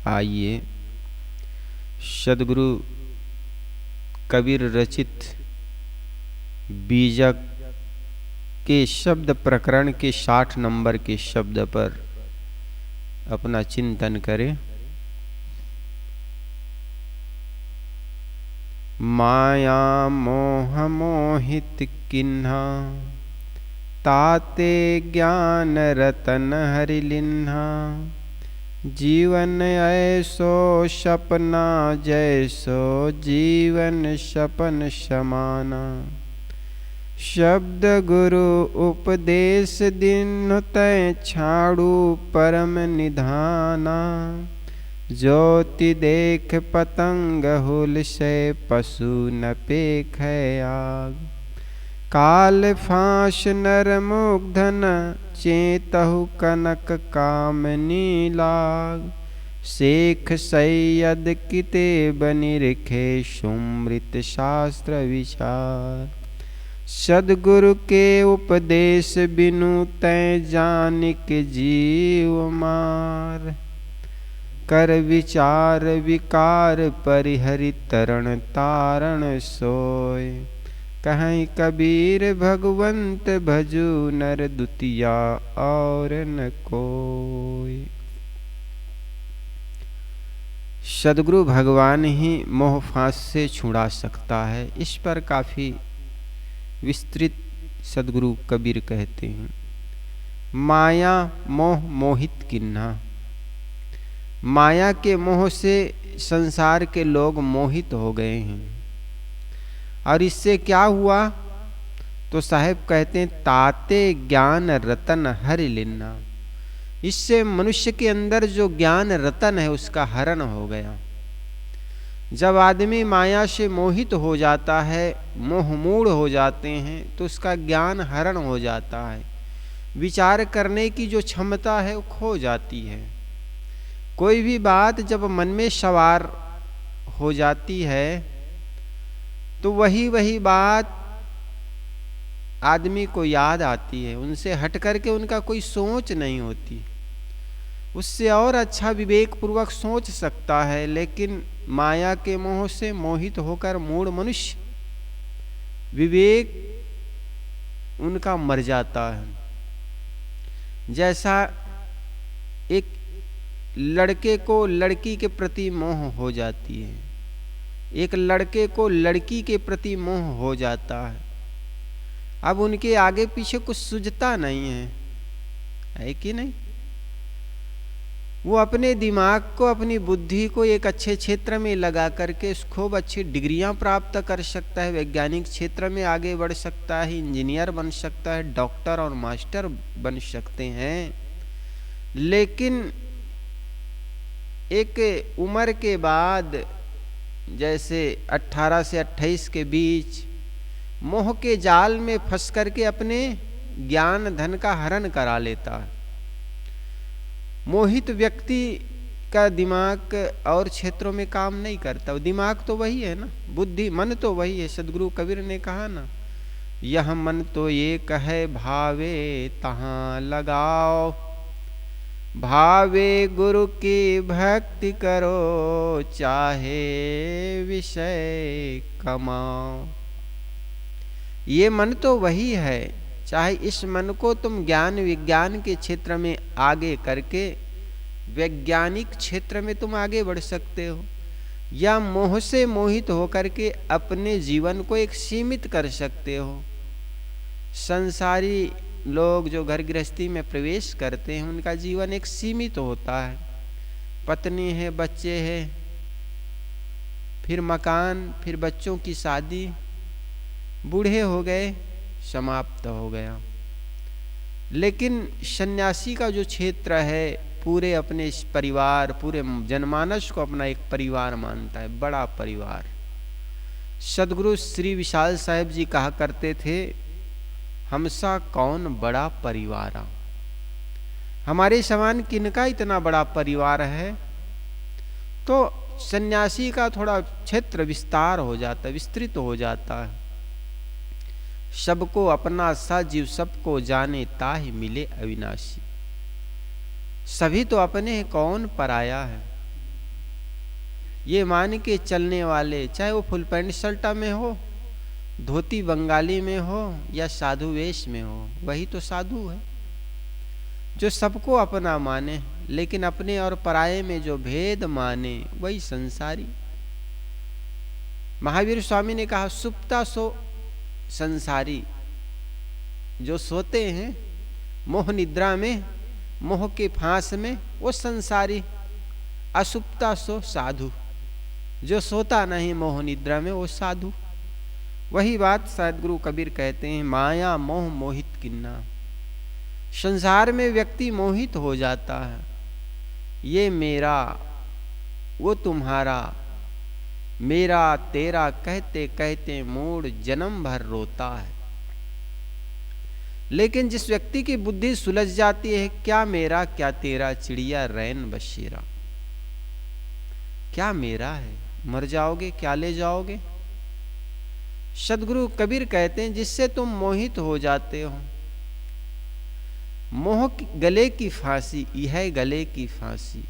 आइए सद्गुरु कबीर रचित बीजक के शब्द प्रकरण के 60 नंबर के शब्द पर अपना चिंतन करें। माया मोह मोहित किन्हा, ताते ज्ञान रतन हरि लिन्हा। जीवन ऐसो सपना, जैसो जीवन सपन समाना। शब्द गुरु उपदेश दिन, तय छाड़ू परम निधाना। ज्योति देख पतंग हुल से, पशु न पेख आग। काल फांस नर मुग्धन, चेतहु कनक कामनी लाग। शेख सैयद किताब निरखे, सुमृत शास्त्र विचार। सद्गुरु के उपदेश बिनु, तै जानिक जीव मार। कर विचार विकार परिहरि, तरण तारण सोय। कहीं कबीर भगवंत भजू, नर दुतिया और न कोई। सद्गुरु भगवान ही मोह फांस से छुड़ा सकता है, इस पर काफी विस्तृत सद्गुरु कबीर कहते हैं। माया मोह मोहित किन्हा। माया के मोह से संसार के लोग मोहित हो गए हैं। और इससे क्या हुआ तो साहेब कहते हैं, ताते ज्ञान रतन हरि लिन्ना। इससे मनुष्य के अंदर जो ज्ञान रतन है उसका हरण हो गया। जब आदमी माया से मोहित हो जाता है, मोहमूढ़ हो जाते हैं, तो उसका ज्ञान हरण हो जाता है। विचार करने की जो क्षमता है वो खो जाती है। कोई भी बात जब मन में सवार हो जाती है तो वही बात आदमी को याद आती है। उनसे हट करके उनका कोई सोच नहीं होती। उससे और अच्छा विवेक पूर्वक सोच सकता है, लेकिन माया के मोह से मोहित होकर मूढ़ मनुष्य विवेक उनका मर जाता है। जैसा एक लड़के को लड़की के प्रति मोह हो जाती है, एक लड़के को लड़की के प्रति मोह हो जाता है। अब उनके आगे पीछे कुछ सूझता नहीं है कि नहीं। वो अपने दिमाग को, अपनी बुद्धि को एक अच्छे क्षेत्र में लगा करके खूब अच्छी डिग्रियां प्राप्त कर सकता है। वैज्ञानिक क्षेत्र में आगे बढ़ सकता है, इंजीनियर बन सकता है, डॉक्टर और मास्टर बन सकते हैं। लेकिन एक उम्र के बाद, जैसे 18 से 28 के बीच, मोह के जाल में फंस करके अपने ज्ञान धन का हरण करा लेता है। मोहित व्यक्ति का दिमाग और क्षेत्रों में काम नहीं करता। दिमाग तो वही है ना, बुद्धि मन तो वही है। सद्गुरु कबीर ने कहा ना, यह मन तो ये कहे, भावे तहाँ लगाओ। भावे गुरु की भक्ति करो, चाहे विषय कमाओ। ये मन तो वही है। चाहे इस मन को तुम ज्ञान विज्ञान के क्षेत्र में आगे करके वैज्ञानिक क्षेत्र में तुम आगे बढ़ सकते हो, या मोह से मोहित होकर के अपने जीवन को एक सीमित कर सकते हो। संसारी लोग जो घर गृहस्थी में प्रवेश करते हैं, उनका जीवन एक सीमित होता है। पत्नी है, बच्चे हैं, फिर मकान, फिर बच्चों की शादी, बूढ़े हो गए, समाप्त हो गया। लेकिन सन्यासी का जो क्षेत्र है, पूरे अपने परिवार, पूरे जनमानस को अपना एक परिवार मानता है, बड़ा परिवार। सद्गुरु श्री विशाल साहेब जी कहा करते थे, हमसा कौन बड़ा परिवार। हमारे समान किनका इतना बड़ा परिवार है। तो सन्यासी का थोड़ा क्षेत्र विस्तार हो जाता है, विस्तृत हो जाता है। सबको अपना सा जीव सबको जाने, ताहि मिले अविनाशी। सभी तो अपने हैं, कौन पराया है। ये मान के चलने वाले, चाहे वो फुल पैंट शर्टा में हो, धोती बंगाली में हो या साधु वेश में हो, वही तो साधु है। जो सबको अपना माने लेकिन अपने और पराये में जो भेद माने, वही संसारी। महावीर स्वामी ने कहा, सुप्ता सो संसारी। जो सोते हैं मोह निद्रा में, मोह के फांस में, वो संसारी। असुप्ता सो साधु। जो सोता नहीं मोह निद्रा में, वो साधु। वही बात शायद गुरु कबीर कहते हैं, माया मोह मोहित किन्ना। संसार में व्यक्ति मोहित हो जाता है, ये मेरा वो तुम्हारा, मेरा तेरा कहते कहते मूड जन्म भर रोता है। लेकिन जिस व्यक्ति की बुद्धि सुलझ जाती है, क्या मेरा क्या तेरा, चिड़िया रैन बसेरा, क्या मेरा है, मर जाओगे क्या ले जाओगे। सदगुरु कबीर कहते हैं, जिससे तुम मोहित हो जाते हो, मोह गले की फांसी, यह गले की फांसी।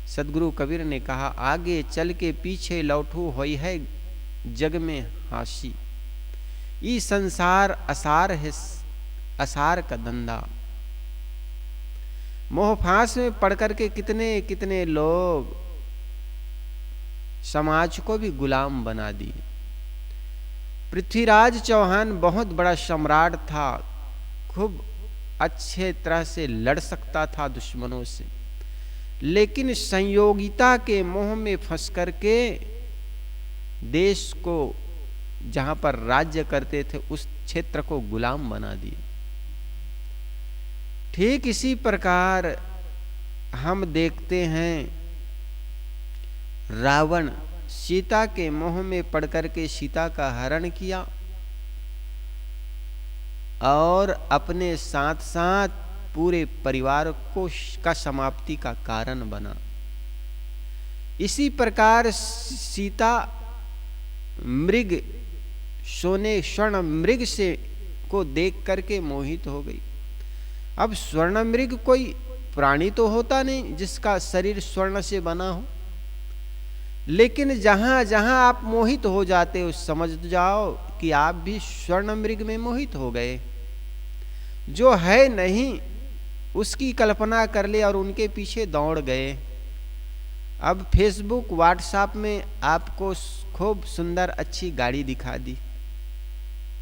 सदगुरु कबीर ने कहा, आगे चल के पीछे लौटू होई है जग में हासी। ई संसार असार है, असार का धंधा। मोह फांस में पड़ करके कितने कितने लोग समाज को भी गुलाम बना दिए। पृथ्वीराज चौहान बहुत बड़ा सम्राट था, खूब अच्छे तरह से लड़ सकता था दुश्मनों से, लेकिन संयोगिता के मोह में फंस करके देश को, जहां पर राज्य करते थे, उस क्षेत्र को गुलाम बना दिए। ठीक इसी प्रकार हम देखते हैं, रावण सीता के मोह में पड़ करके सीता का हरण किया और अपने साथ साथ पूरे परिवार को का समाप्ति का कारण बना। इसी प्रकार सीता मृग, सोने स्वर्ण मृग से को देख करके मोहित हो गई। अब स्वर्ण मृग कोई प्राणी तो होता नहीं जिसका शरीर स्वर्ण से बना हो, लेकिन जहां जहां आप मोहित हो जाते हो, समझ जाओ कि आप भी स्वर्ण मृग में मोहित हो गए। जो है नहीं उसकी कल्पना कर ले और उनके पीछे दौड़ गए। अब फेसबुक व्हाट्सएप में आपको खूब सुंदर अच्छी गाड़ी दिखा दी,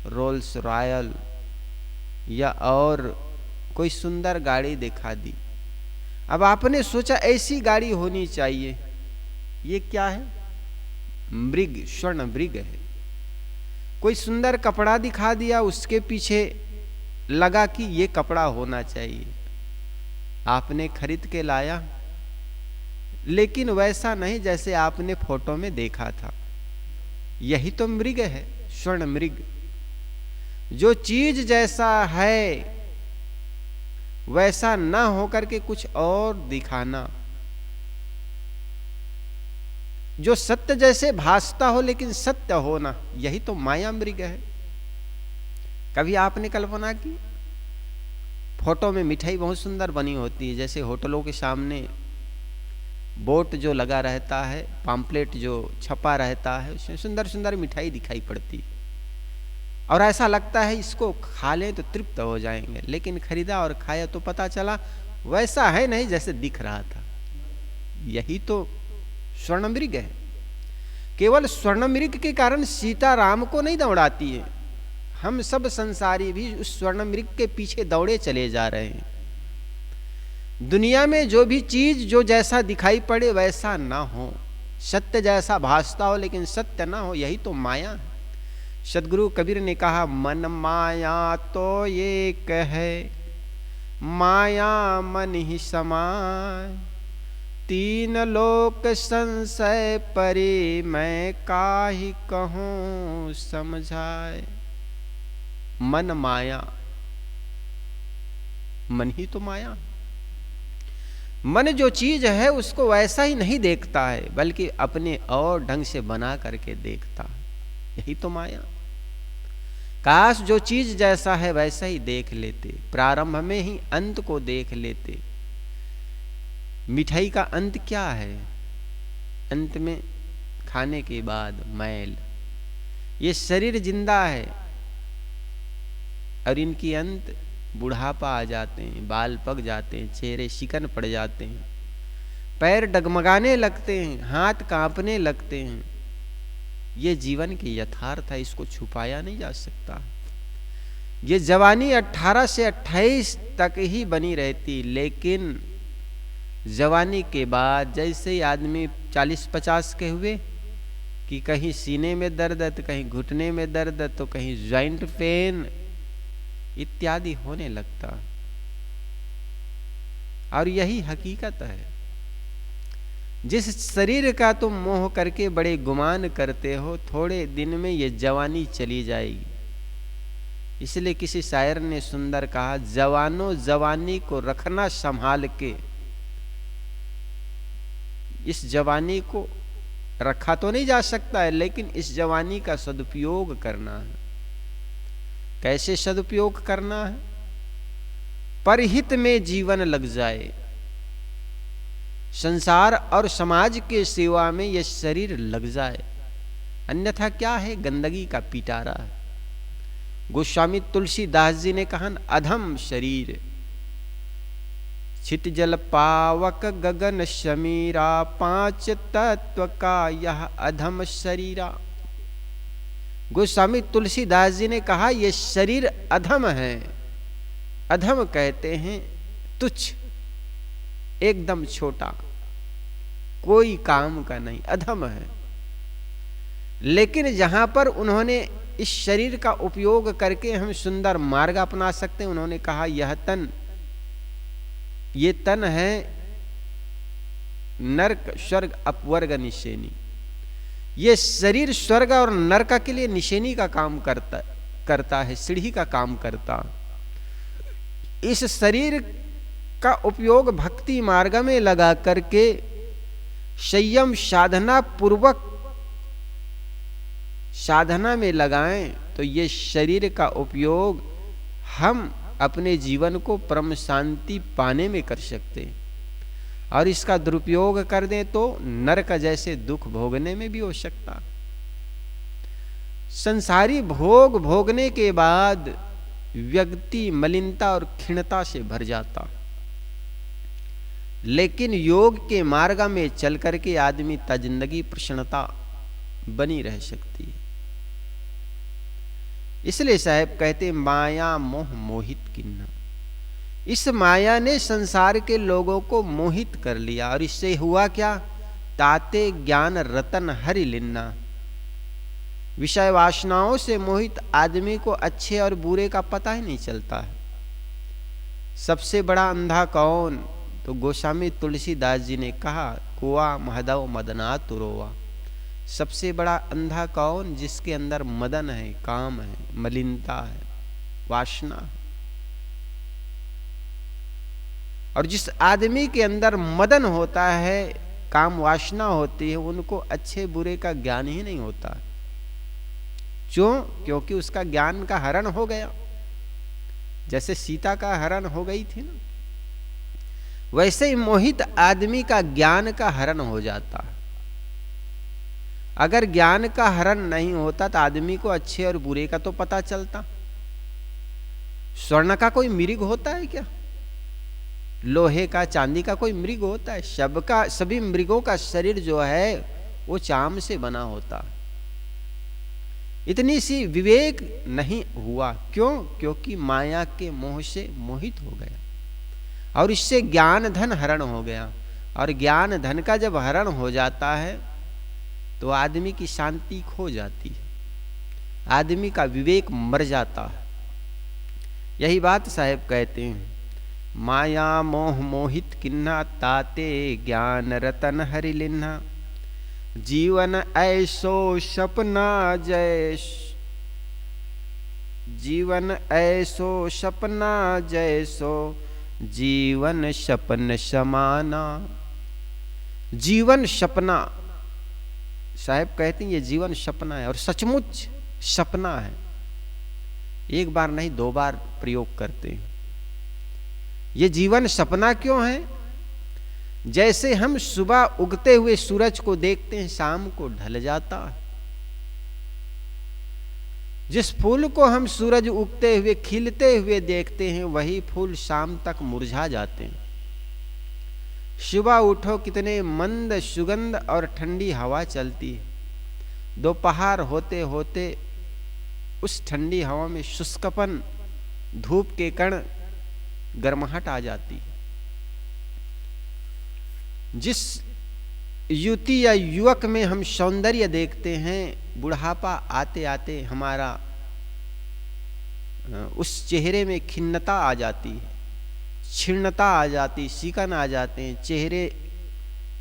रोल्स रॉयल या और कोई सुंदर गाड़ी दिखा दी। अब आपने सोचा ऐसी गाड़ी होनी चाहिए। ये क्या है? मृग, स्वर्ण मृग है। कोई सुंदर कपड़ा दिखा दिया, उसके पीछे लगा कि ये कपड़ा होना चाहिए। आपने खरीद के लाया, लेकिन वैसा नहीं जैसे आपने फोटो में देखा था। यही तो मृग है, स्वर्ण मृग। जो चीज जैसा है वैसा ना होकर के कुछ और दिखाना, जो सत्य जैसे भासता हो लेकिन सत्य होना, यही तो माया मृग है। कभी आपने कल्पना की? फोटो में मिठाई बहुत सुंदर बनी होती है, जैसे होटलों के सामने बोर्ड जो लगा रहता है, पम्पलेट जो छपा रहता है, उसमें सुंदर सुंदर मिठाई दिखाई पड़ती और ऐसा लगता है इसको खा लें तो तृप्त हो जाएंगे, लेकिन खरीदा और खाया तो पता चला वैसा है नहीं जैसे दिख रहा था। यही तो स्वर्ण मृग है। केवल स्वर्ण मृग के कारण सीता राम को नहीं दौड़ाती है, हम सब संसारी भी उस स्वर्ण मृग के पीछे दौड़े चले जा रहे हैं। दुनिया में जो भी चीज जो जैसा दिखाई पड़े वैसा ना हो, सत्य जैसा भासता हो लेकिन सत्य ना हो, यही तो माया है। सदगुरु कबीर ने कहा, मन माया तो ये कहे, माया मन ही समाय। तीन लोक संशय परे, मैं काहि कहूँ समझाए। मन माया, मन ही तो माया। मन जो चीज है उसको वैसा ही नहीं देखता है, बल्कि अपने और ढंग से बना करके देखता है। यही तो माया। काश जो चीज जैसा है वैसा ही देख लेते, प्रारंभ में ही अंत को देख लेते। मिठाई का अंत क्या है? अंत में खाने के बाद मैल। ये शरीर जिंदा है और इनकी अंत बुढ़ापा आ जाते हैं, बाल पक जाते हैं, चेहरे शिकन पड़ जाते हैं, पैर डगमगाने लगते हैं, हाथ कांपने लगते हैं। ये जीवन की यथार्थ है, इसको छुपाया नहीं जा सकता। ये जवानी 18 से 28 तक ही बनी रहती, लेकिन जवानी के बाद जैसे ही आदमी 40-50 के हुए कि कहीं सीने में दर्द है तो कहीं घुटने में दर्द है तो कहीं जॉइंट पेन इत्यादि होने लगता। और यही हकीकत है। जिस शरीर का तुम मोह करके बड़े गुमान करते हो, थोड़े दिन में ये जवानी चली जाएगी। इसलिए किसी शायर ने सुंदर कहा, जवानो जवानी को रखना संभाल के। इस जवानी को रखा तो नहीं जा सकता है, लेकिन इस जवानी का सदुपयोग करना है। कैसे सदुपयोग करना है? परहित में जीवन लग जाए, संसार और समाज के सेवा में यह शरीर लग जाए, अन्यथा क्या है? गंदगी का पिटारा है। गोस्वामी तुलसीदास जी ने कहा, अधम शरीर छित जल पावक गगन समीरा, 5 तत्व का यह अधम शरीरा। गोस्वामी तुलसीदास जी ने कहा, यह शरीर अधम है। अधम कहते हैं तुच्छ, एकदम छोटा, कोई काम का नहीं, अधम है। लेकिन जहां पर उन्होंने इस शरीर का उपयोग करके हम सुंदर मार्ग अपना सकते हैं, उन्होंने कहा यह तन, ये तन है नरक स्वर्ग अपवर्ग निशेनी। ये शरीर स्वर्ग और नरक के लिए निशेनी का काम करता है, सीढ़ी का काम करता। इस शरीर का उपयोग भक्ति मार्ग में लगा करके संयम साधना पूर्वक साधना में लगाएं तो ये शरीर का उपयोग हम अपने जीवन को परम शांति पाने में कर सकते हैं, और इसका दुरुपयोग कर दें तो नरक जैसे दुख भोगने में भी हो सकता। संसारी भोग भोगने के बाद व्यक्ति मलिनता और क्षीणता से भर जाता, लेकिन योग के मार्ग में चल करके आदमी जिंदगी प्रसन्नता बनी रह सकती है। इसलिए साहब कहते, माया मोह मोहित किन्ना। इस माया ने संसार के लोगों को मोहित कर लिया, और इससे हुआ क्या? ताते ज्ञान रतन हरि लिन्ना। विषय वासनाओं से मोहित आदमी को अच्छे और बुरे का पता ही नहीं चलता है। सबसे बड़ा अंधा कौन? तो गोस्वामी तुलसीदास जी ने कहा, कुआ महदव मदना तुरोवा। सबसे बड़ा अंधा कौन? जिसके अंदर मदन है, काम है, मलिनता है, वासना है। और जिस आदमी के अंदर मदन होता है, काम वासना होती है, उनको अच्छे बुरे का ज्ञान ही नहीं होता। क्यों? क्योंकि उसका ज्ञान का हरण हो गया। जैसे सीता का हरण हो गई थी ना, वैसे ही मोहित आदमी का ज्ञान का हरण हो जाता है। अगर ज्ञान का हरण नहीं होता तो आदमी को अच्छे और बुरे का तो पता चलता। स्वर्ण का कोई मृग होता है क्या? लोहे का, चांदी का कोई मृग होता है? सभी मृगों का शरीर जो है वो चाम से बना होता। इतनी सी विवेक नहीं हुआ। क्यों? क्योंकि माया के मोह से मोहित हो गया, और इससे ज्ञान धन हरण हो गया। और ज्ञान धन का जब हरण हो जाता है तो आदमी की शांति खो जाती है, आदमी का विवेक मर जाता है। यही बात साहेब कहते हैं, माया मोह मोहित किन्ना, ताते ज्ञान रतन हरि लिन्हा। जीवन ऐसो सपना जैसो, जीवन ऐसो सपना जैसो, जीवन सपन समाना। जीवन सपना, साहब कहते हैं ये जीवन सपना है, और सचमुच सपना है। एक बार नहीं, 2 बार प्रयोग करते हैं। ये जीवन सपना क्यों है? जैसे हम सुबह उगते हुए सूरज को देखते हैं, शाम को ढल जाता है। जिस फूल को हम सूरज उगते हुए खिलते हुए देखते हैं, वही फूल शाम तक मुरझा जाते हैं। सुबह उठो, कितने मंद सुगंध और ठंडी हवा चलती है। दोपहर होते होते उस ठंडी हवा में शुष्कपन, धूप के कण, गर्माहट आ जाती है। जिस युवती या युवक में हम सौंदर्य देखते हैं, बुढ़ापा आते आते हमारा उस चेहरे में खिन्नता आ जाती है, क्षीणता आ जाती, शिकन आ जाते हैं, चेहरे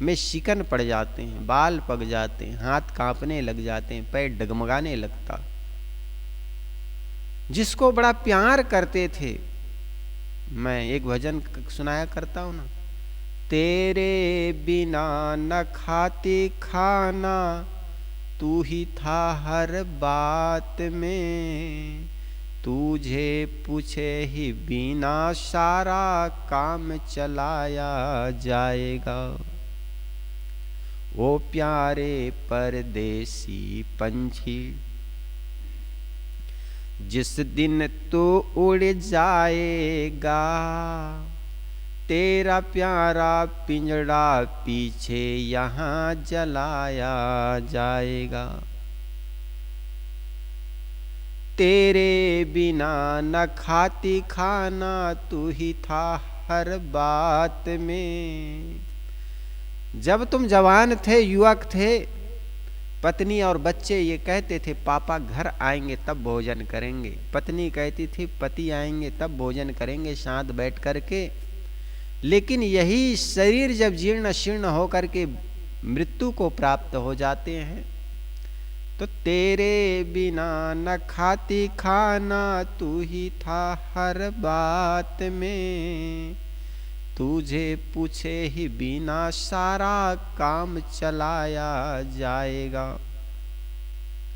में शिकन पड़ जाते हैं, बाल पक जाते हैं, हाथ कांपने लग जाते हैं, पैर डगमगाने लगता। जिसको बड़ा प्यार करते थे, मैं एक भजन सुनाया करता हूं ना, तेरे बिना न खाती खाना, तू ही था हर बात में, तुझे पूछे ही बिना सारा काम चलाया जाएगा। ओ प्यारे परदेसी पंछी, जिस दिन तू उड़ जाएगा, तेरा प्यारा पिंजड़ा पीछे यहाँ जलाया जाएगा। तेरे बिना न खाती खाना, तू ही था हर बात में। जब तुम जवान थे, युवक थे, पत्नी और बच्चे ये कहते थे पापा घर आएंगे तब भोजन करेंगे। पत्नी कहती थी पति आएंगे तब भोजन करेंगे साथ बैठ करके। लेकिन यही शरीर जब जीर्ण शीर्ण होकर के मृत्यु को प्राप्त हो जाते हैं, तो तेरे बिना न खाती खाना, तू ही था हर बात में, तुझे पूछे ही बिना सारा काम चलाया जाएगा।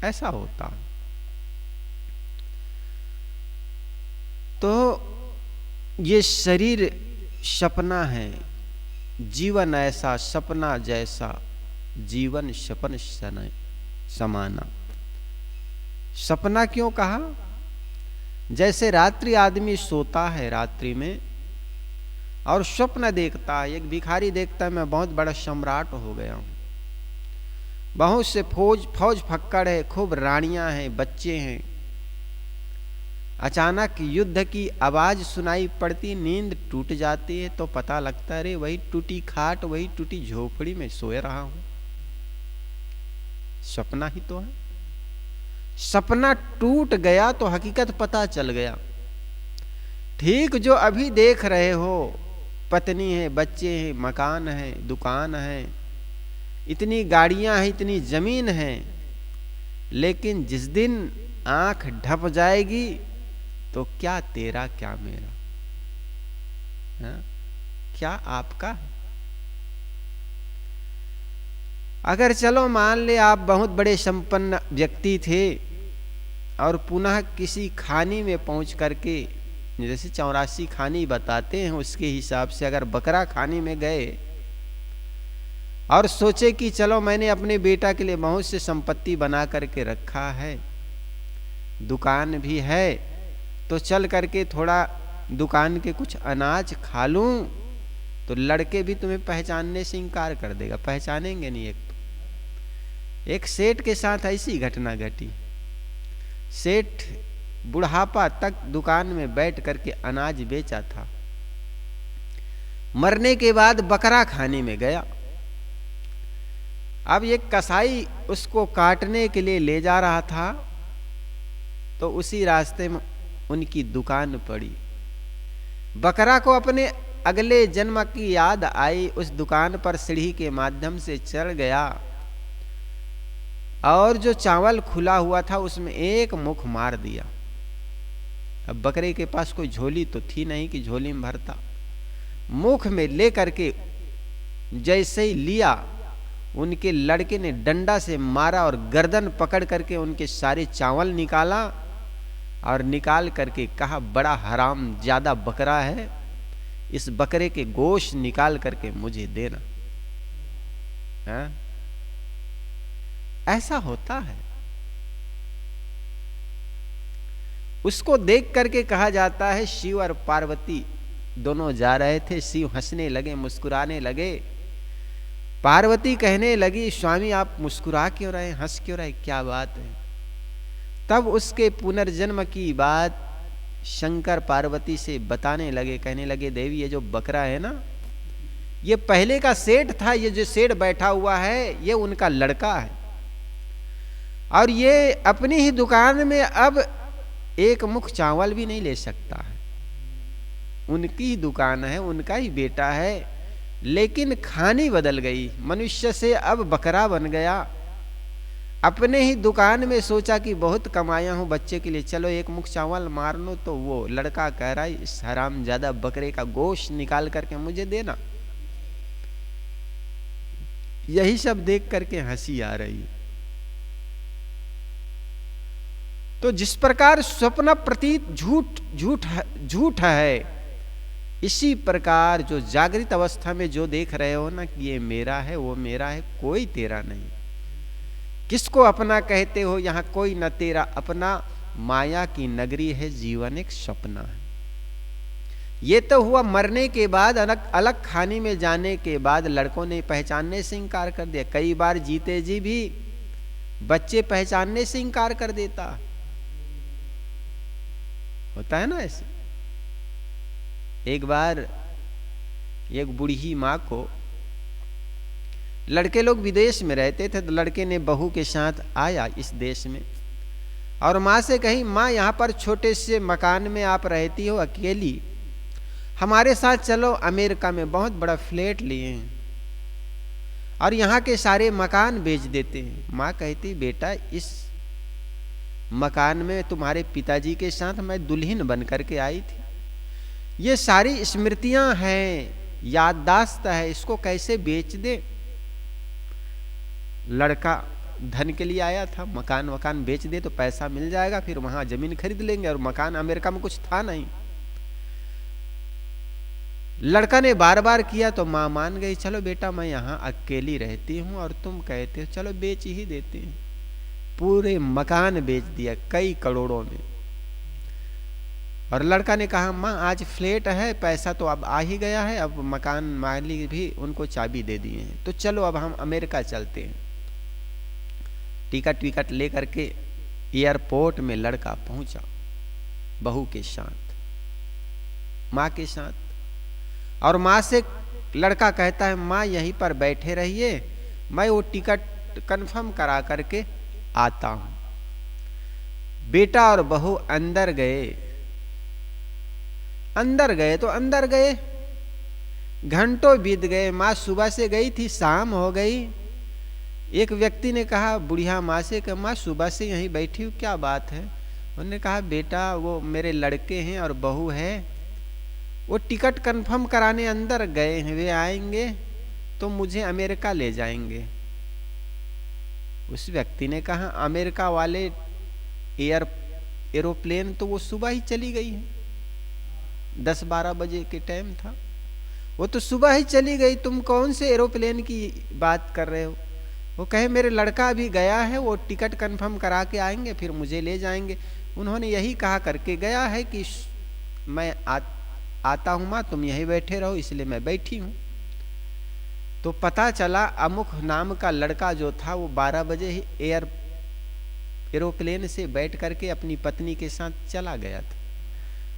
ऐसा होता। तो ये शरीर सपना है, जीवन ऐसा सपना जैसा, जीवन सपन समाना। सपना क्यों कहा? जैसे रात्रि आदमी सोता है रात्रि में और स्वप्न देखता है। एक भिखारी देखता है मैं बहुत बड़ा सम्राट हो गया हूं, बहुत से फौज फक्कड़ है, खूब रानियां हैं, बच्चे हैं। अचानक युद्ध की आवाज सुनाई पड़ती, नींद टूट जाती है, तो पता लगता है रे वही टूटी खाट, वही टूटी झोपड़ी में सोए रहा हूं। सपना ही तो है। सपना टूट गया तो हकीकत पता चल गया। ठीक जो अभी देख रहे हो, पत्नी है, बच्चे हैं, मकान है, दुकान है, इतनी गाड़ियां हैं, इतनी जमीन है, लेकिन जिस दिन आंख ढप जाएगी तो क्या तेरा क्या मेरा, हा? क्या आपका? अगर चलो मान ले आप बहुत बड़े संपन्न व्यक्ति थे और पुनः किसी खानी में पहुंच करके, जैसे 84 खानी बताते हैं उसके हिसाब से, अगर बकरा खानी में गए और सोचे कि चलो मैंने अपने बेटा के लिए बहुत से संपत्ति बना करके रखा है, दुकान भी है, तो चल करके थोड़ा दुकान के कुछ अनाज खा लूं, तो लड़के भी तुम्हें पहचानने से इनकार कर देगा, पहचानेंगे नहीं। एक सेठ के साथ ऐसी घटना घटी। सेठ बुढ़ापा तक दुकान में बैठ करके अनाज बेचा था। मरने के बाद बकरा खाने में गया। अब एक कसाई उसको काटने के लिए ले जा रहा था, तो उसी रास्ते में उनकी दुकान पड़ी। बकरा को अपने अगले जन्म की याद आई, उस दुकान पर सीढ़ी के माध्यम से चढ़ गया और जो चावल खुला हुआ था उसमें एक मुख मार दिया। अब बकरे के पास कोई झोली तो थी नहीं कि झोली में भरता। मुख में ले करके जैसे ही लिया, उनके लड़के ने डंडा से मारा और गर्दन पकड़ करके उनके सारे चावल निकाला और निकाल करके कहा, बड़ा हराम ज्यादा बकरा है, इस बकरे के गोश्त निकाल करके मुझे देना। ऐसा होता है। उसको देख करके कहा जाता है शिव और पार्वती दोनों जा रहे थे। शिव हंसने लगे, मुस्कुराने लगे। पार्वती कहने लगी, स्वामी आप मुस्कुरा क्यों रहे, हंस क्यों रहे, क्या बात है? तब उसके पुनर्जन्म की बात शंकर पार्वती से बताने लगे। कहने लगे, देवी ये जो बकरा है ना, ये पहले का सेठ था, ये जो सेठ बैठा हुआ है ये उनका लड़का है, और ये अपनी ही दुकान में अब एक मुख चावल भी नहीं ले सकता है। उनकी ही दुकान है, उनका ही बेटा है, लेकिन खानी बदल गई, मनुष्य से अब बकरा बन गया। अपने ही दुकान में सोचा कि बहुत कमाया हूं बच्चे के लिए, चलो एक मुख चावल मार लो, तो वो लड़का कह रहा है इस हरामजादा बकरे का गोश्त निकाल करके मुझे देना। यही सब देख करके हंसी आ रही। तो जिस प्रकार स्वप्न प्रतीत झूठ है, इसी प्रकार जो जागृत अवस्था में जो देख रहे हो ना कि ये मेरा है, वो मेरा है, कोई तेरा नहीं। किसको अपना कहते हो? यहां कोई न तेरा अपना, माया की नगरी है, जीवन एक सपना है। ये तो हुआ मरने के बाद, अलग खाने में जाने के बाद लड़कों ने पहचानने से इंकार कर दिया। कई बार जीते जी भी बच्चे पहचानने से इंकार कर देता, होता है ना ऐसे। एक बार एक बूढ़ी माँ को, लड़के लोग विदेश में रहते थे, तो लड़के ने बहू के साथ आया इस देश में, और माँ से कही, माँ यहाँ पर छोटे से मकान में आप रहती हो अकेली, हमारे साथ चलो, अमेरिका में बहुत बड़ा फ्लैट लिए हैं और यहाँ के सारे मकान बेच देते हैं। माँ कहती, बेटा इस मकान में तुम्हारे पिताजी के साथ मैं दुल्हन बन करके आई थी, ये सारी स्मृतियां हैं, याददाश्त है, इसको कैसे बेच दे? लड़का धन के लिए आया था, मकान बेच दे तो पैसा मिल जाएगा, फिर वहां जमीन खरीद लेंगे, और मकान अमेरिका में कुछ था नहीं। लड़का ने बार बार किया तो माँ मान गई, चलो बेटा मैं यहाँ अकेली रहती हूँ और तुम कहते हो चलो बेच ही देते हैं। पूरे मकान बेच दिया कई करोड़ों में। और लड़का ने कहा, माँ आज फ्लैट है, पैसा तो अब आ ही गया है, अब मकान मालिक भी उनको चाबी दे दिए हैं, तो चलो अब हम अमेरिका चलते हैं। टिकट लेकर के एयरपोर्ट में लड़का पहुंचा बहू के साथ, माँ के साथ, और माँ से लड़का कहता है, माँ यहीं पर बैठे रहिए, मैं वो टिकट कंफर्म करा करके आता हूं। बेटा और बहू अंदर गए तो अंदर गए, घंटों बीत गए। माँ सुबह से गई थी, शाम हो गई। एक व्यक्ति ने कहा बुढ़िया माँ से कि माँ सुबह से यहीं बैठी हूँ, क्या बात है? उन्होंने कहा, बेटा वो मेरे लड़के हैं और बहू है, वो टिकट कंफर्म कराने अंदर गए हैं, वे आएंगे तो मुझे अमेरिका ले जाएंगे। उस व्यक्ति ने कहा, अमेरिका वाले एरोप्लेन तो वो सुबह ही चली गई है, 10-12 बजे के टाइम था, वो तो सुबह ही चली गई, तुम कौन से एरोप्लेन की बात कर रहे हो? वो कहे मेरे लड़का अभी गया है, वो टिकट कंफर्म करा के आएंगे फिर मुझे ले जाएंगे। उन्होंने यही कहा करके गया है कि मैं आता हूं माँ, तुम यहीं बैठे रहो, इसलिए मैं बैठी हूं। तो पता चला अमुक नाम का लड़का जो था वो 12 बजे ही एरोप्लेन से बैठ करके अपनी पत्नी के साथ चला गया था।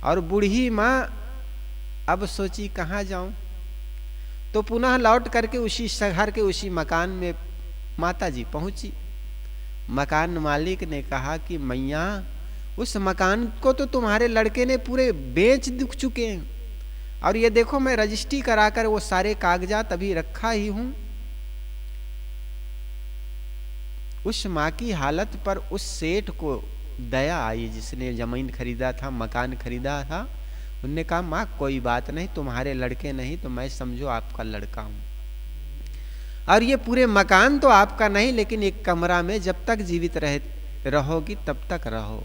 और बूढ़ी माँ अब सोची कहाँ जाऊं, तो पुनः लौट करके उसी शहर के उसी मकान में माता जी पहुंची। मकान मालिक ने कहा कि मैया, उस मकान को तो तुम्हारे लड़के ने पूरे बेच चुके हैं, और ये देखो मैं रजिस्ट्री कराकर वो सारे कागजात अभी रखा ही हूं। उस माँ की हालत पर उस सेठ को दया आई जिसने जमीन खरीदा था, मकान खरीदा था। उनने कहा, माँ कोई बात नहीं, तुम्हारे लड़के नहीं तो मैं समझो आपका लड़का हूं, और ये पूरे मकान तो आपका नहीं, लेकिन एक कमरा में जब तक जीवित रहोगी तब तक रहो।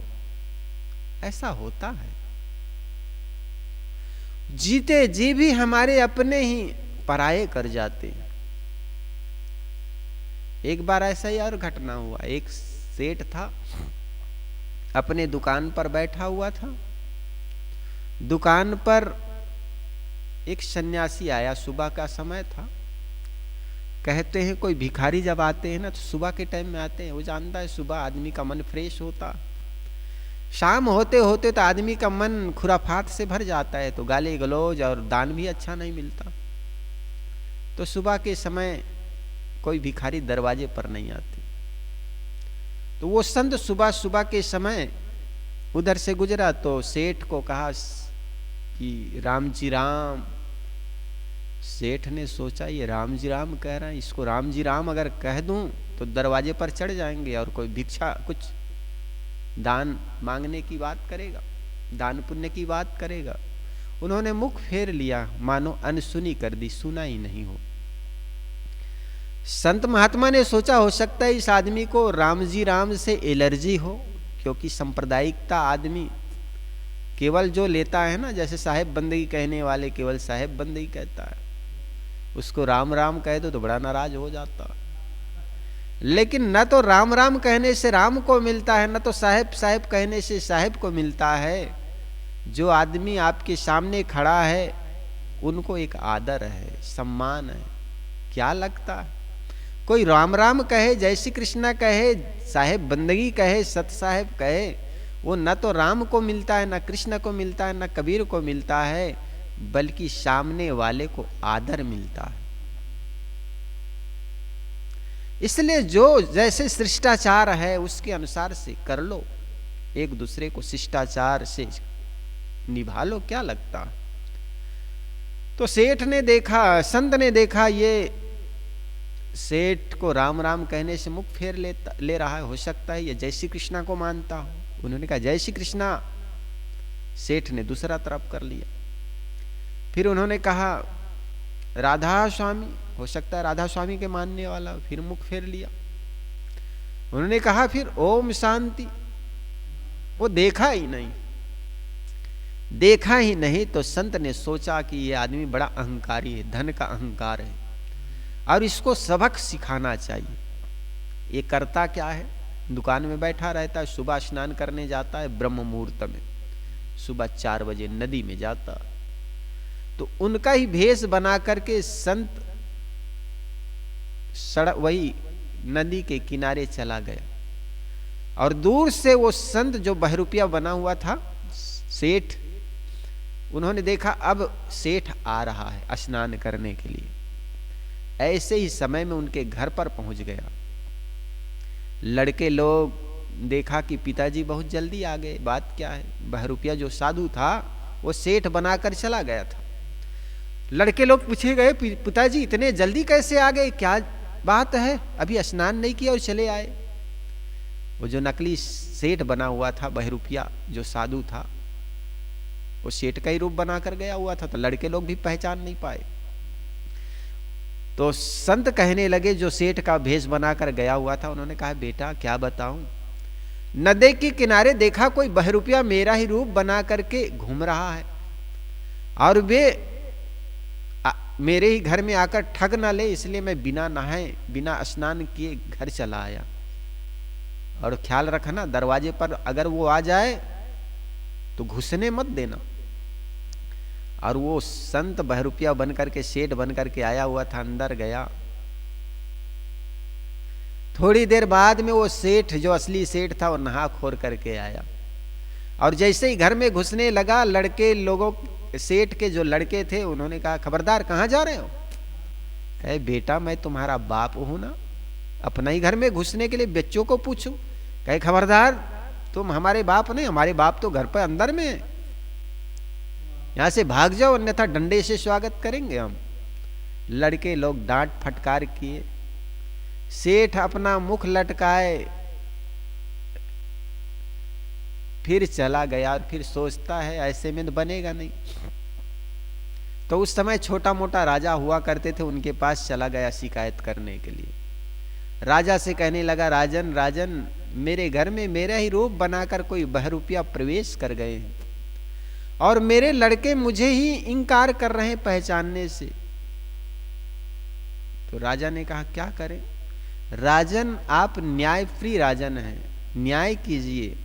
ऐसा होता है। जीते जी भी हमारे अपने ही पराये कर जाते हैं। एक बार ऐसा ही और घटना हुआ। एक सेठ था, अपने दुकान पर बैठा हुआ था। दुकान पर एक सन्यासी आया, सुबह का समय था। कहते हैं कोई भिखारी जब आते हैं ना तो सुबह के टाइम में आते हैं। वो जानता है सुबह आदमी का मन फ्रेश होता, शाम होते होते तो आदमी का मन खुराफात से भर जाता है, तो गाली गलौज और दान भी अच्छा नहीं मिलता। तो सुबह के समय कोई भिखारी दरवाजे पर नहीं आते। तो वो संत सुबह सुबह के समय उधर से गुजरा तो सेठ को कहा कि राम जी राम। सेठ ने सोचा ये राम जी राम कह रहा है, इसको राम जी राम अगर कह दूं तो दरवाजे पर चढ़ जाएंगे और कोई भिक्षा कुछ दान मांगने की बात करेगा, दान पुण्य की बात करेगा। उन्होंने मुख फेर लिया, मानो अनसुनी कर दी, सुना ही नहीं हो। संत महात्मा ने सोचा हो सकता है इस आदमी को राम जी राम से एलर्जी हो, क्योंकि सांप्रदायिकता आदमी केवल जो लेता है ना, जैसे साहेब बंदगी कहने वाले केवल साहेब बंदगी कहता है, उसको राम राम कह दो तो बड़ा नाराज हो जाता। लेकिन न तो राम राम कहने से राम को मिलता है, न तो साहेब साहेब कहने से साहेब को मिलता है। जो आदमी आपके सामने खड़ा है उनको एक आदर है, सम्मान है। क्या लगता है कोई राम राम कहे, जय श्री कृष्णा कहे, साहेब बंदगी कहे, सत साहेब कहे, वो न तो राम को मिलता है, न कृष्ण को मिलता है, न कबीर को मिलता है, बल्कि सामने वाले को आदर मिलता है। इसलिए जो जैसे शिष्टाचार है उसके अनुसार से कर लो, एक दूसरे को शिष्टाचार से निभा लो। क्या लगता। तो सेठ ने देखा, संत ने देखा ये सेठ को राम राम कहने से मुख फेर ले रहा है, हो सकता है ये जय श्री कृष्णा को मानता हो। उन्होंने कहा जय श्री कृष्णा। सेठ ने दूसरा तरफ कर लिया। फिर उन्होंने कहा राधा स्वामी, हो सकता है राधा स्वामी के मानने वाला, फिर मुख फेर लिया। उन्होंने कहा फिर ओम शांति, वो देखा ही नहीं। देखा ही नहीं तो संत ने सोचा कि ये आदमी बड़ा अहंकारी है, धन का अहंकार है और इसको सबक सिखाना चाहिए। ये करता क्या है, दुकान में बैठा रहता है, सुबह स्नान करने जाता है ब्रह्म मुहूर्त में, सुबह 4 बजे नदी में जाता। तो उनका ही भेष बना करके संत सड़क वही नदी के किनारे चला गया और दूर से वो संत जो बहरूपिया बना हुआ था सेठ, उन्होंने देखा अब सेठ आ रहा है स्नान करने के लिए। ऐसे ही समय में उनके घर पर पहुंच गया। लड़के लोग देखा कि पिताजी बहुत जल्दी आ गए, बात क्या है। बहरूपिया जो साधु था वो सेठ बनाकर चला गया था। लड़के लोग पूछे गए पिताजी इतने जल्दी कैसे आ गए, क्या बात है, अभी स्नान नहीं किया और चले आए। वो जो नकली सेठ बना हुआ था बहरूपिया जो साधु था, वो सेठ का ही रूप बनाकर गया हुआ था, तो लड़के लोग भी पहचान नहीं पाए। तो संत कहने लगे जो सेठ का भेष बनाकर गया हुआ था, उन्होंने कहा बेटा क्या बताऊं, नदी के किनारे देखा कोई बहरूपिया मेरा ही रूप बना करके घूम रहा है और वे मेरे ही घर में आकर ठग ना ले, इसलिए मैं बिना नहाए बिना स्नान किए घर चला आया। और ख्याल रखना दरवाजे पर अगर वो आ जाए तो घुसने मत देना। और वो संत बहरूपिया बन करके सेठ बन करके आया हुआ था, अंदर गया। थोड़ी देर बाद में वो सेठ जो असली सेठ था वो नहा खोर करके आया और जैसे ही घर में घुसने लगा, लड़के लोगों सेठ के जो लड़के थे उन्होंने कहा खबरदार कहाँ जा रहे हो। कहे बेटा मैं तुम्हारा बाप हूं ना, अपना ही घर में घुसने के लिए बच्चों को पूछूं। कहे खबरदार तुम हमारे बाप नहीं, हमारे बाप तो घर पर अंदर में है, यहां से भाग जाओ अन्यथा डंडे से स्वागत करेंगे हम। लड़के लोग डांट फटकार किए। सेठ अपना मुख लटकाए फिर चला गया और फिर सोचता है ऐसे में तो बनेगा नहीं। तो उस समय छोटा मोटा राजा हुआ करते थे, उनके पास चला गया शिकायत करने के लिए। राजा से कहने लगा राजन राजन मेरे घर में मेरा ही रूप बनाकर कोई बहरूपिया प्रवेश कर गए हैं और मेरे लड़के मुझे ही इंकार कर रहे हैं पहचानने से। तो राजा ने कहा क्या करें? राजन, आप न्यायप्रिय राजन हैं, न्याय कीजिए,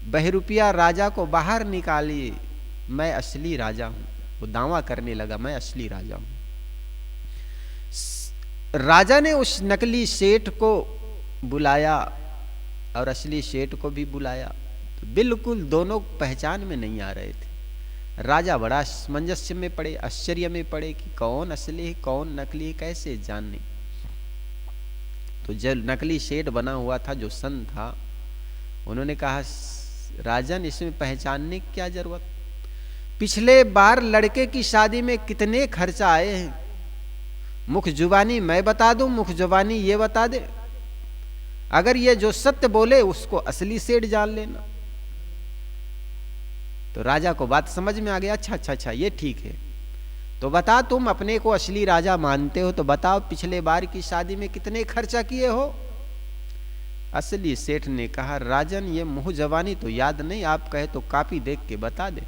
बहरूपिया राजा को बाहर निकालिए, मैं असली राजा हूं। वो दावा करने लगा, मैं असली राजा हूं। राजा ने उस नकली सेठ को बुलाया और असली सेठ को भी बुलाया, तो बिल्कुल दोनों पहचान में नहीं आ रहे थे। राजा बड़ा असमंजस्य में पड़े, आश्चर्य में पड़े कि कौन असली है कौन नकली है, कैसे जानने। तो जो नकली सेठ बना हुआ था, जो संत था, उन्होंने कहा राजन, इसमें पहचानने की क्या जरूरत? पिछले बार लड़के की शादी में कितने खर्चा आए हैं, मुख जुबानी मैं बता दूं, मुख जुबानी ये बता दे। अगर ये जो सत्य बोले उसको असली सेठ जान लेना। तो राजा को बात समझ में आ गया, अच्छा अच्छा अच्छा ये ठीक है, तो बता, तुम अपने को असली राजा मानते हो तो बताओ पिछले बार की शादी में कितने खर्चा किए हो? असली सेठ ने कहा राजन, ये मुंह जवानी तो याद नहीं, आप कहे तो कॉपी देख के बता दे।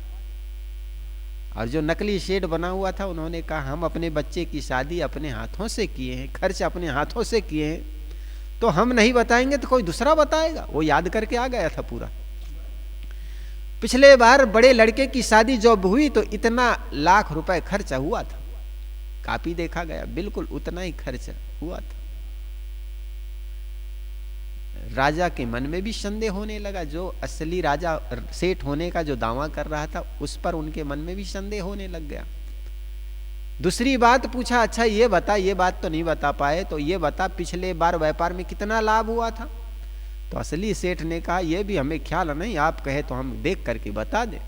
और जो नकली सेठ बना हुआ था, उन्होंने कहा हम अपने बच्चे की शादी अपने हाथों से किए हैं, खर्च अपने हाथों से किए हैं, तो हम नहीं बताएंगे तो कोई दूसरा बताएगा। वो याद करके आ गया था पूरा। पिछले बार बड़े लड़के की शादी जब हुई तो इतना लाख रुपए खर्चा हुआ था, कॉपी देखा गया, बिल्कुल उतना ही खर्चा हुआ था। राजा के मन में भी संदेह होने लगा, जो असली राजा सेठ होने का जो दावा कर रहा था उस पर उनके मन में भी संदेह होने लग गया। दूसरी बात पूछा, अच्छा ये बता, ये बात तो नहीं बता पाए, तो ये बता पिछले बार व्यापार में कितना लाभ हुआ था? तो असली सेठ ने कहा ये भी हमें ख्याल नहीं, आप कहे तो हम देख करके बता दें।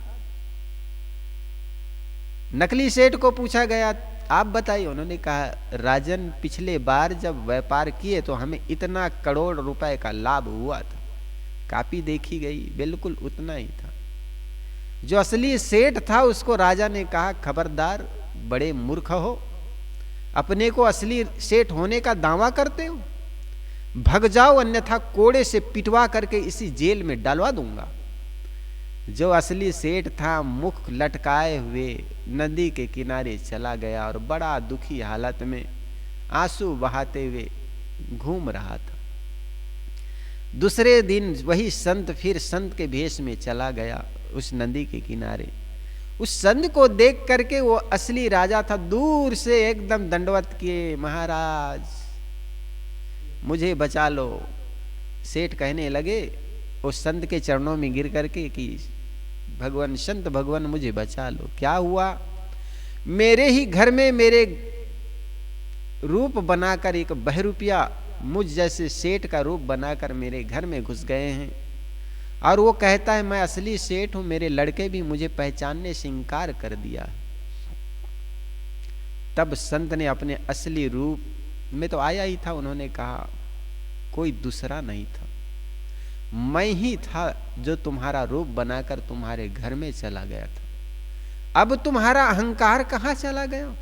नकली सेठ को पूछा गया, आप बताइए। उन्होंने कहा राजन, पिछले बार जब व्यापार किए तो हमें इतना करोड़ रुपए का लाभ हुआ था, कॉपी देखी गई, बिल्कुल उतना ही था। जो असली सेठ था उसको राजा ने कहा खबरदार, बड़े मूर्ख हो, अपने को असली सेठ होने का दावा करते हो, भग जाओ अन्यथा कोड़े से पिटवा करके इसी जेल में डालवा दूंगा। जो असली सेठ था मुख लटकाए हुए नदी के किनारे चला गया और बड़ा दुखी हालत में आंसू बहाते हुए घूम रहा था। दूसरे दिन वही संत फिर संत के भेष में चला गया उस नदी के किनारे। उस संत को देख करके वो असली राजा था, दूर से एकदम दंडवत किए, महाराज मुझे बचा लो। सेठ कहने लगे उस संत के चरणों में गिर करके कि भगवान, संत भगवान मुझे बचा लो। क्या हुआ? मेरे ही घर में मेरे रूप बनाकर एक बहरूपिया मुझ जैसे सेठ का रूप बनाकर मेरे घर में घुस गए हैं, और वो कहता है मैं असली सेठ हूं। मेरे लड़के भी मुझे पहचानने से इंकार कर दिया। तब संत ने अपने असली रूप में तो आया ही था, उन्होंने कहा कोई दूसरा नहीं था, मैं ही था जो तुम्हारा रूप बनाकर तुम्हारे घर में चला गया था। अब तुम्हारा अहंकार कहां चला गया?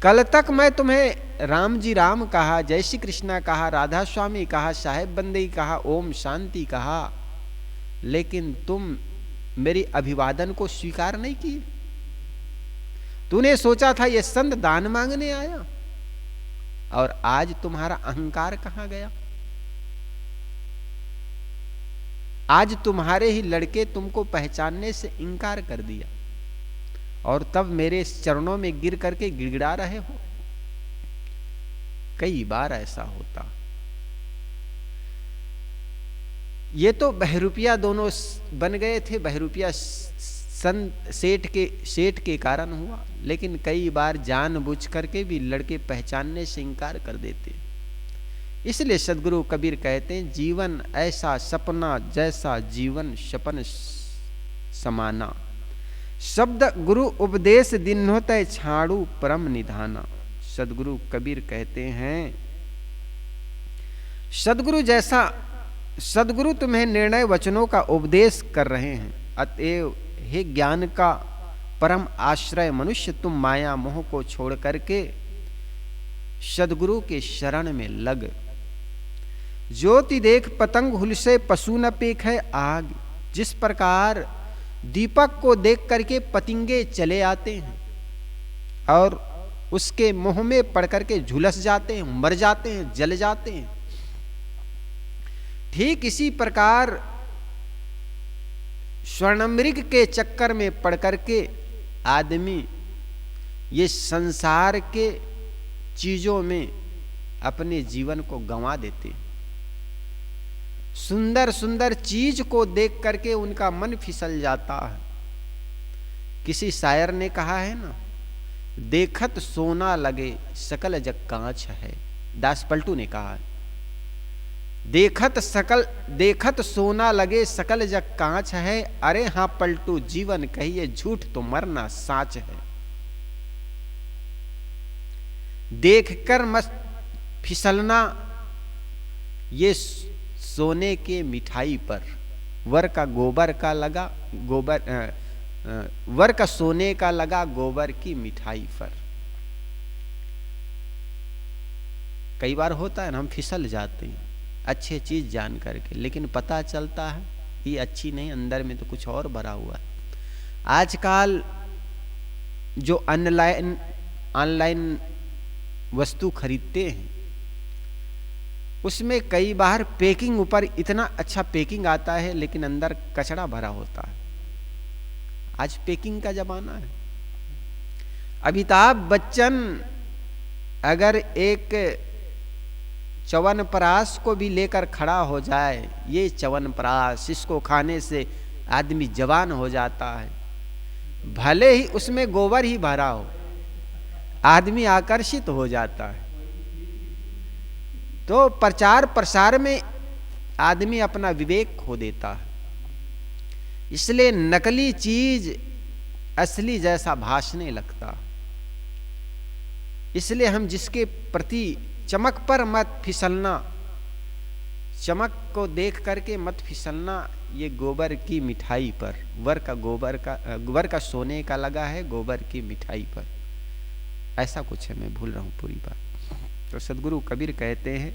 कल तक मैं तुम्हें राम जी राम कहा, जय श्री कृष्णा कहा, राधा स्वामी कहा, साहेब बंदगी कहा, ओम शांति कहा, लेकिन तुम मेरी अभिवादन को स्वीकार नहीं किए। तूने सोचा था ये संत दान मांगने आया, और आज तुम्हारा अहंकार कहां गया? आज तुम्हारे ही लड़के तुमको पहचानने से इंकार कर दिया, और तब मेरे चरणों में गिर करके गिड़गिड़ा रहे हो। कई बार ऐसा होता। ये तो बहरूपिया दोनों बन गए थे, बहरूपिया सेठ के कारण हुआ, लेकिन कई बार जानबूझ करके भी लड़के पहचानने से इंकार कर देते। इसलिए सदगुरु कबीर कहते हैं जीवन ऐसा सपना जैसा जीवन सपन समाना, शब्द गुरु उपदेश दिन होते छाड़ू परम निधाना। सदगुरु कबीर कहते हैं सदगुरु तुम्हें निर्णय वचनों का उपदेश कर रहे हैं, अतएव हे ज्ञान का परम आश्रय मनुष्य, तुम माया मोह को छोड़ करके सदगुरु के शरण में लग। ज्योति देख पतंग हुल से पशु न पेख है आग। जिस प्रकार दीपक को देख करके पतंगे चले आते हैं और उसके मुंह में पड़ करके झुलस जाते हैं, मर जाते हैं, जल जाते हैं। ठीक इसी प्रकार स्वर्णमृग के चक्कर में पड़ करके आदमी ये संसार के चीजों में अपने जीवन को गंवा देते हैं। सुंदर सुंदर चीज को देख करके उनका मन फिसल जाता है। किसी शायर ने कहा है ना, देखत सोना लगे सकल जग कांच है। दास पलटू ने कहा है, देखत सोना लगे सकल जग कांच है। अरे हाँ पलटू, जीवन कहिए झूठ तो मरना साच है। देखकर मत फिसलना ये सोने के मिठाई पर, वर का गोबर का लगा वर का सोने का लगा गोबर की मिठाई पर। कई बार होता है ना, हम फिसल जाते हैं अच्छी चीज जान करके, लेकिन पता चलता है ये अच्छी नहीं, अंदर में तो कुछ और भरा हुआ है। आजकल जो ऑनलाइन वस्तु खरीदते हैं उसमें कई बार पैकिंग ऊपर इतना अच्छा पैकिंग आता है लेकिन अंदर कचरा भरा होता है। आज पैकिंग का जमाना है। अमिताभ बच्चन अगर एक च्यवनप्राश को भी लेकर खड़ा हो जाए, ये च्यवनप्राश, इसको खाने से आदमी जवान हो जाता है, भले ही उसमें गोबर ही भरा हो, आदमी आकर्षित हो जाता है। तो प्रचार प्रसार में आदमी अपना विवेक खो देता है। इसलिए नकली चीज असली जैसा भासने लगता। इसलिए हम जिसके प्रति चमक पर मत फिसलना, चमक को देख करके मत फिसलना, ये गोबर की मिठाई पर, वर का सोने का लगा है गोबर की मिठाई पर। ऐसा कुछ है, मैं भूल रहा हूं पूरी बात। तो सदगुरु कबीर कहते हैं,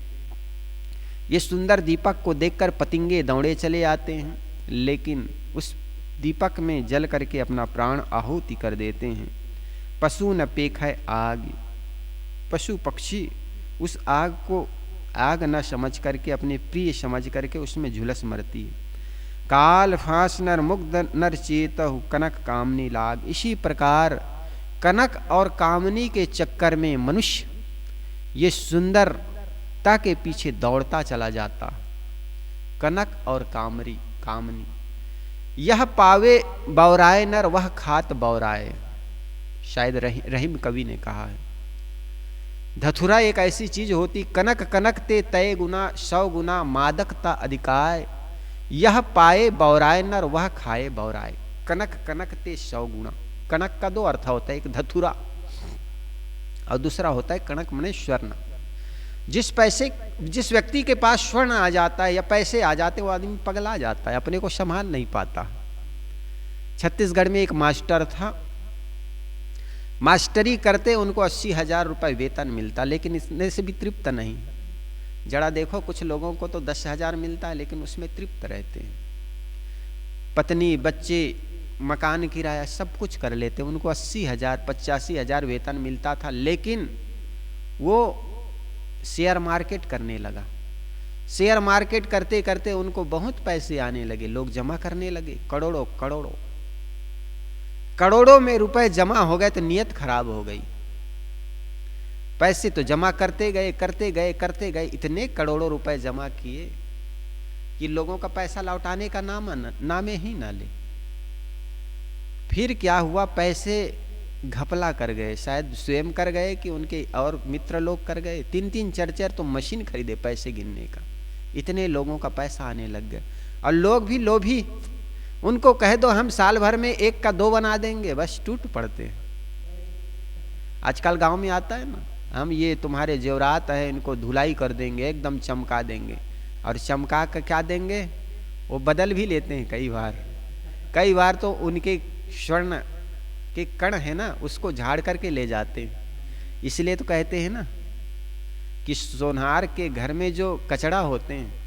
ये सुंदर दीपक को देखकर पतंगे दौड़े चले आते हैं, लेकिन उस दीपक में जल करके अपना प्राण आहुति कर देते हैं। पशु न पेख है आग, पशु पक्षी उस आग को आग न समझ करके, अपने प्रिय समझ करके उसमें झुलस मरती है। काल फांस नर मुग्ध नर चेतहु कनक कामनी लाग। इसी प्रकार कनक और कामनी के चक्कर में मनुष्य ये सुंदरता के पीछे दौड़ता चला जाता। कनक और कामनी यह पावे बौराए नर वह खात बौराए, शायद रहीम कवि ने कहा है। धथुरा एक ऐसी चीज होती, कनक कनक ते तय गुना 100 गुना मादकता अधिकाय, यह पाए बौराए नर वह खाए बौराए। कनक कनक ते 100 गुना। कनक का 2 अर्थ होता है, एक धथुरा और दूसरा होता है कनक मने स्वर्ण। जिस व्यक्ति के पास स्वर्ण आ जाता है या पैसे आ जाते, वो आदमी पगला जाता है, अपने को संभाल नहीं पाता। छत्तीसगढ़ में एक मास्टर था, मास्टरी करते उनको 80,000 रुपये वेतन मिलता, लेकिन इसने से भी तृप्त नहीं। जरा देखो कुछ लोगों को तो 10,000 मिलता है लेकिन उसमें तृप्त रहते हैं। पत्नी, बच्चे, मकान किराया सब कुछ कर लेते। उनको 80,000 85,000 वेतन मिलता था, लेकिन वो शेयर मार्केट करने लगा। शेयर मार्केट करते करते उनको बहुत पैसे आने लगे, लोग जमा करने लगे, करोड़ों में रुपए जमा हो गए तो नीयत खराब हो गई। पैसे तो जमा करते गए, इतने करोड़ों रुपए जमा किए कि लोगों का पैसा लौटाने का नामे ही ना ले। फिर क्या हुआ, पैसे घपला कर गए, शायद स्वयं कर गए कि उनके और मित्र लोग कर गए। 3-3 4-4 तो मशीन खरीदे पैसे गिनने का, इतने लोगों का पैसा आने लग गया। और लोग भी लोभी, उनको कह दो हम साल भर में 1 का 2 बना देंगे, बस टूट पड़ते हैं। आजकल गांव में आता है ना, हम ये तुम्हारे जेवरात है इनको धुलाई कर देंगे, एकदम चमका देंगे। और चमका कर क्या देंगे, वो बदल भी लेते हैं कई बार तो उनके स्वर्ण के कण है ना, उसको झाड़ करके ले जाते हैं। इसलिए तो कहते हैं ना कि सोनार के घर में जो कचड़ा होते हैं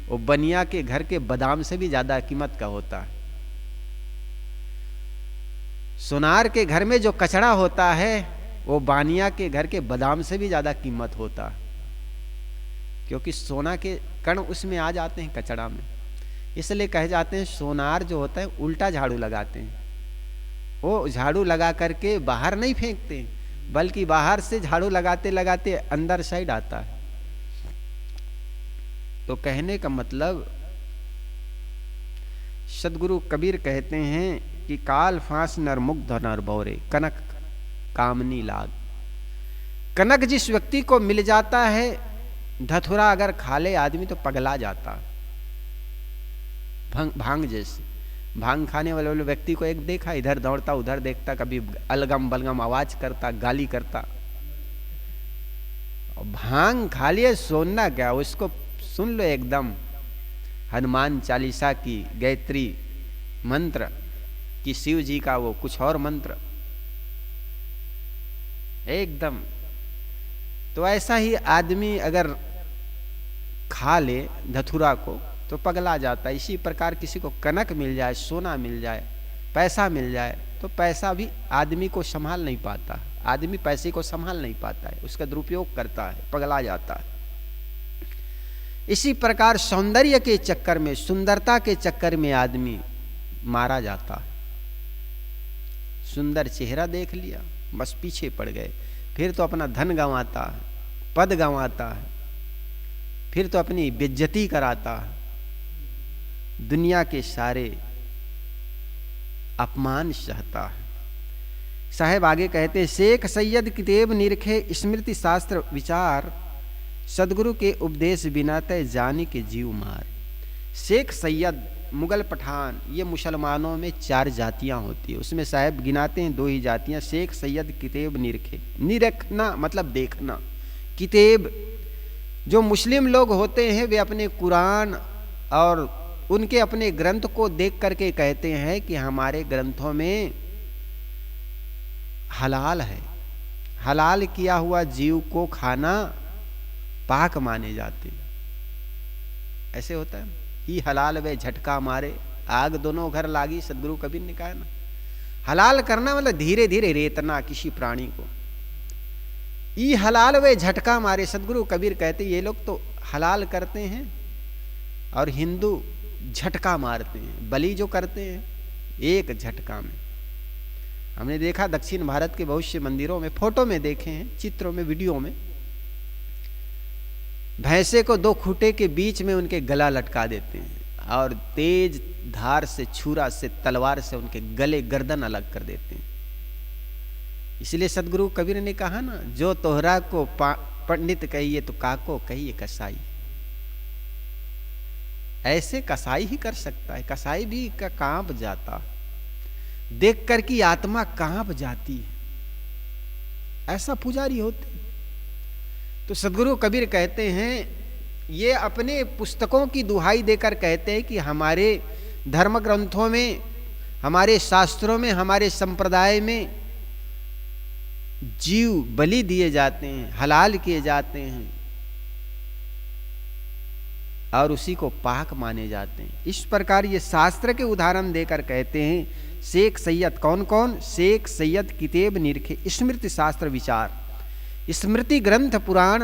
वो बनिया के घर के बादाम से भी ज्यादा कीमत का होता है। सोनार के घर में जो कचड़ा होता है वो बानिया के घर के बादाम से भी ज्यादा कीमत होता है, क्योंकि सोना के कण उसमें आ जाते हैं कचड़ा में। इसलिए कहे जाते हैं सोनार जो होता है उल्टा झाड़ू लगाते हैं। वो झाड़ू लगा करके बाहर नहीं फेंकते, बल्कि बाहर से झाड़ू लगाते लगाते अंदर साइड आता है। तो कहने का मतलब सदगुरु कबीर कहते हैं कि काल फांस नर मुग्ध नर बौरे कनक कामनी लाग। कनक जिस व्यक्ति को मिल जाता है, धथुरा अगर खा ले आदमी तो पगला जाता। भांग जैसे भांग खाने वाले व्यक्ति को एक देखा, इधर दौड़ता उधर देखता, कभी अलगम बलगम आवाज करता, गाली करता। और भांग खा लिए सोना क्या, उसको सुन लो एकदम हनुमान चालीसा की गायत्री मंत्र कि शिव जी का वो कुछ और मंत्र एकदम। तो ऐसा ही आदमी अगर खा ले धथुरा को तो पगला जाता है। इसी प्रकार किसी को कनक मिल जाए, सोना मिल जाए, पैसा मिल जाए, तो पैसा भी आदमी को संभाल नहीं पाता। आदमी पैसे को संभाल नहीं पाता है, उसका दुरुपयोग करता है, पगला जाता है। इसी प्रकार सौंदर्य के चक्कर में, सुंदरता के चक्कर में आदमी मारा जाता है। सुंदर चेहरा देख लिया, बस पीछे पड़ गए। फिर तो अपना धन गंवाता है, पद गंवाता है, फिर तो अपनी बेइज्जती कराता है, दुनिया के सारे अपमान सहता है। साहेब आगे कहते हैं, शेख सैयद कितेब निरखे स्मृति शास्त्र विचार, सदगुरु के उपदेश बिना तय जानी के जीव मार। शेख सैयद, मुगल पठान, ये मुसलमानों में 4 जातियां होती है। उसमें साहब गिनाते हैं 2 ही जातियां, शेख सैयद कितेब निरखे। निरखना मतलब देखना। कितेब, जो मुस्लिम लोग होते हैं वे अपने कुरान और उनके अपने ग्रंथ को देख करके कहते हैं कि हमारे ग्रंथों में हलाल है, हलाल किया हुआ जीव को खाना पाक माने जाते। ऐसे होता है। ही हलाल वे झटका मारे, आग दोनों घर लागी, सदगुरु कबीर ने कहा ना। हलाल करना मतलब धीरे धीरे रेतना किसी प्राणी को। ई हलाल वे झटका मारे, सदगुरु कबीर कहते ये लोग तो हलाल करते हैं और हिंदू झटका मारते हैं। बलि जो करते हैं एक झटका में। हमने देखा दक्षिण भारत के बहुत से मंदिरों में, फोटो में देखे हैं, चित्रों में, वीडियो में, भैंसे को 2 खूंटे के बीच में उनके गला लटका देते हैं और तेज धार से, छुरा से, तलवार से उनके गले गर्दन अलग कर देते हैं। इसलिए सदगुरु कबीर ने कहा ना, जो तोहरा को पंडित कहिए तो काको कहिए कसाई। ऐसे कसाई ही कर सकता है। कसाई भी का कांप जाता, देख कर की आत्मा कांप जाती है। ऐसा पुजारी होते। तो सदगुरु कबीर कहते हैं, ये अपने पुस्तकों की दुहाई देकर कहते हैं कि हमारे धर्म ग्रंथों में, हमारे शास्त्रों में, हमारे संप्रदाय में जीव बलि दिए जाते हैं, हलाल किए जाते हैं और उसी को पाक माने जाते हैं। इस प्रकार ये शास्त्र के उदाहरण देकर कहते हैं, शेख सैयद, कौन कौन? शेख सैयद कितेब निरखे स्मृति शास्त्र विचार। स्मृति ग्रंथ पुराण,